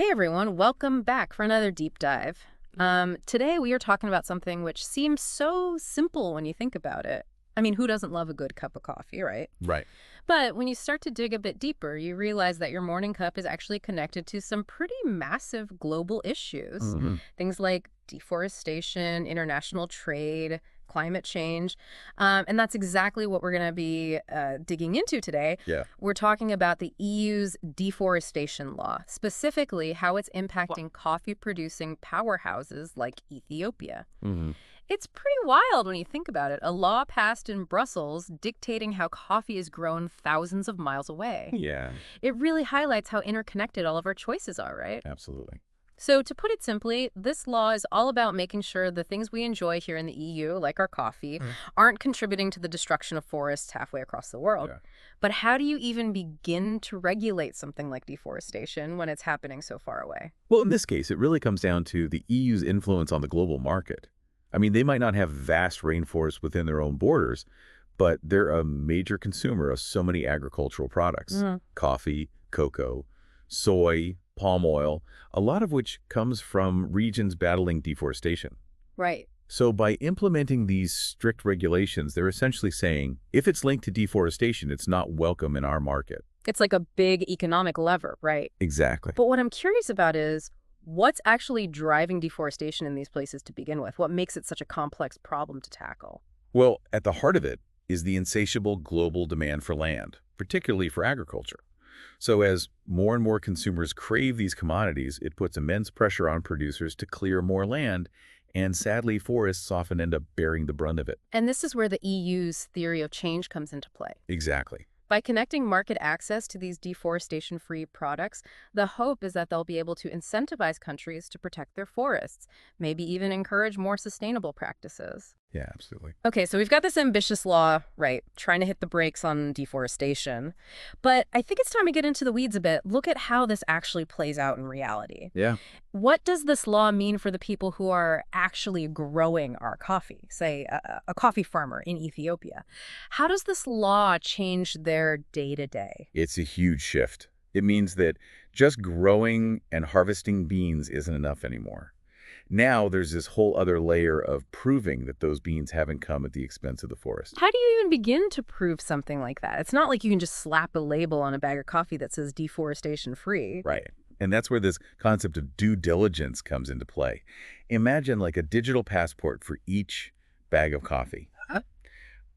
Hey everyone, welcome back for another deep dive. Today we are talking about something which seems so simple when you think about it. I mean, who doesn't love a good cup of coffee, right? Right. But when you start to dig a bit deeper, you realize that your morning cup is actually connected to some pretty massive global issues. Hmm. Things like deforestation, international trade, climate change. And that's exactly what we're going to be digging into today. Yeah. We're talking about the EU's deforestation law, specifically how it's impacting coffee-producing powerhouses like Ethiopia. Hmm. It's pretty wild when you think about it. A law passed in Brussels dictating how coffee is grown thousands of miles away. Yeah, It really highlights how interconnected all of our choices are, right? absolutely. So, to put it simply, this law is all about making sure the things we enjoy here in the EU, like our coffee, Mm. aren't contributing to the destruction of forests halfway across the world. Yeah. But how do you even begin to regulate something like deforestation when it's happening so far away? Well, in this case, it really comes down to the EU's influence on the global market. I mean, they might not have vast rainforests within their own borders, but they're a major consumer of so many agricultural products. Mm, Coffee, cocoa, soy, palm oil, a lot of which comes from regions battling deforestation. right. So by implementing these strict regulations, they're essentially saying, if it's linked to deforestation, it's not welcome in our market. It's like a big economic lever, right? Exactly. But what I'm curious about is what's actually driving deforestation in these places to begin with? What makes it such a complex problem to tackle? Well, at the heart of it is the insatiable global demand for land, particularly for agriculture. So as more and more consumers crave these commodities, it puts immense pressure on producers to clear more land, and sadly, forests often end up bearing the brunt of it. And this is where the EU's theory of change comes into play. Exactly. By connecting market access to these deforestation-free products, the hope is that they'll be able to incentivize countries to protect their forests, maybe even encourage more sustainable practices. Yeah, absolutely. Okay, so we've got this ambitious law, right, trying to hit the brakes on deforestation. But I think it's time to get into the weeds a bit. Look at how this actually plays out in reality. Yeah. What does this law mean for the people who are actually growing our coffee, say a coffee farmer in Ethiopia? How does this law change their day-to-day? It's a huge shift. It means that just growing and harvesting beans isn't enough anymore. Now there's this whole other layer of proving that those beans haven't come at the expense of the forest. How do you even begin to prove something like that? It's not like you can just slap a label on a bag of coffee that says deforestation-free. Right. And that's where this concept of due diligence comes into play. Imagine like a digital passport for each bag of coffee, Huh?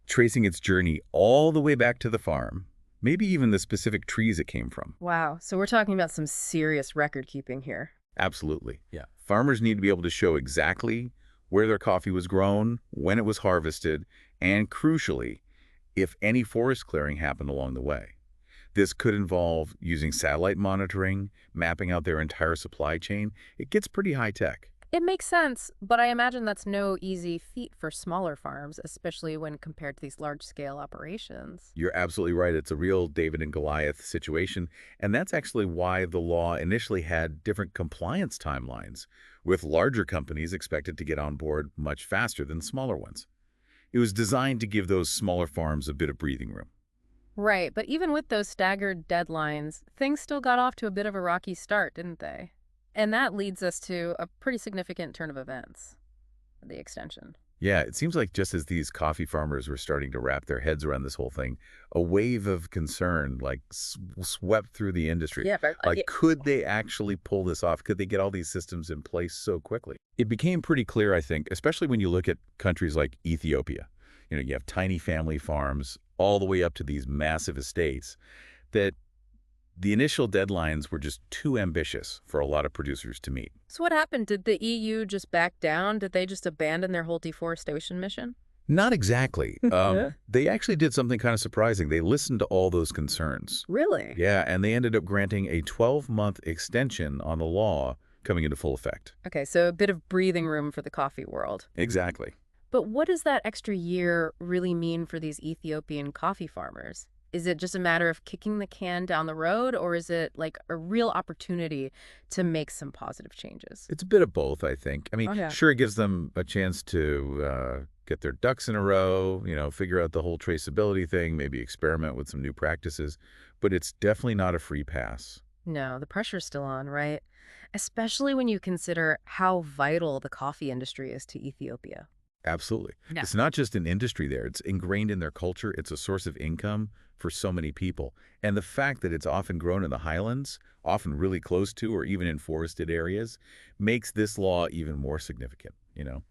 tracing its journey all the way back to the farm, maybe even the specific trees it came from. Wow, so we're talking about some serious record keeping here. Absolutely. Yeah. Farmers need to be able to show exactly where their coffee was grown, when it was harvested, and crucially, if any forest clearing happened along the way. This could involve using satellite monitoring, mapping out their entire supply chain. It gets pretty high tech. It makes sense, but I imagine that's no easy feat for smaller farms, especially when compared to these large-scale operations. You're absolutely right. It's a real David and Goliath situation. And that's actually why the law initially had different compliance timelines, with larger companies expected to get on board much faster than smaller ones. It was designed to give those smaller farms a bit of breathing room. Right, but even with those staggered deadlines, things still got off to a bit of a rocky start, didn't they? And that leads us to a pretty significant turn of events, the extension. Yeah, it seems like just as these coffee farmers were starting to wrap their heads around this whole thing, a wave of concern like swept through the industry. Yeah, but Like, could they actually pull this off? Could they get all these systems in place so quickly? It became pretty clear, I think, especially when you look at countries like Ethiopia. You have tiny family farms all the way up to these massive estates, that the initial deadlines were just too ambitious for a lot of producers to meet. So what happened? Did the EU just back down? Did they just abandon their whole deforestation mission? Not exactly. Yeah. They actually did something kind of surprising. They listened to all those concerns. Really? Yeah, and they ended up granting a 12-month extension on the law coming into full effect. Okay, so a bit of breathing room for the coffee world. Exactly. But what does that extra year really mean for these Ethiopian coffee farmers? Is it just a matter of kicking the can down the road, or is it like a real opportunity to make some positive changes? It's a bit of both, I think. I mean, Oh, yeah. sure, it gives them a chance to get their ducks in a row, figure out the whole traceability thing, maybe experiment with some new practices, but it's definitely not a free pass. No, the pressure's still on, right? especially when you consider how vital the coffee industry is to Ethiopia. Absolutely. Yeah. It's not just an industry there. It's ingrained in their culture. It's a source of income for so many people. And the fact that it's often grown in the highlands, often really close to or even in forested areas, makes this law even more significant.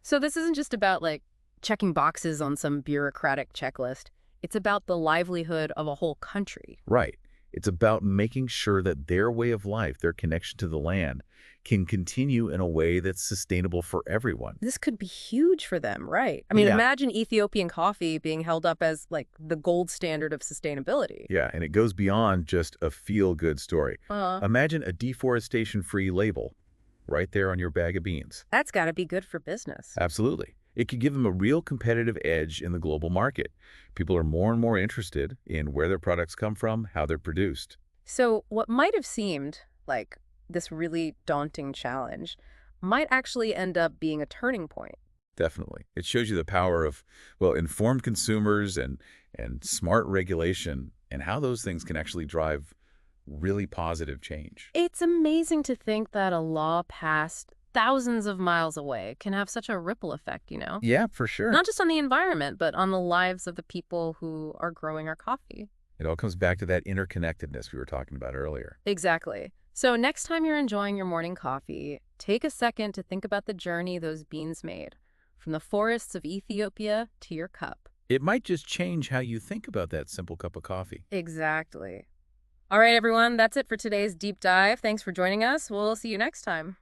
So this isn't just about like checking boxes on some bureaucratic checklist. It's about the livelihood of a whole country. Right. It's about making sure that their way of life, their connection to the land, can continue in a way that's sustainable for everyone. This could be huge for them, right? I mean, Yeah. imagine Ethiopian coffee being held up as like the gold standard of sustainability. Yeah, and it goes beyond just a feel-good story. Uh, Imagine a deforestation-free label right there on your bag of beans. that's got to be good for business. Absolutely. It could give them a real competitive edge in the global market. People are more and more interested in where their products come from, how they're produced. So what might have seemed like this really daunting challenge might actually end up being a turning point. Definitely. It shows you the power of, well, informed consumers and smart regulation and how those things can actually drive really positive change. It's amazing to think that a law passed thousands of miles away can have such a ripple effect, you know? Yeah, for sure. Not just on the environment, but on the lives of the people who are growing our coffee. It all comes back to that interconnectedness we were talking about earlier. Exactly. So next time you're enjoying your morning coffee, take a second to think about the journey those beans made, from the forests of Ethiopia to your cup. It might just change how you think about that simple cup of coffee. Exactly. All right, everyone, that's it for today's deep dive. Thanks for joining us. We'll see you next time.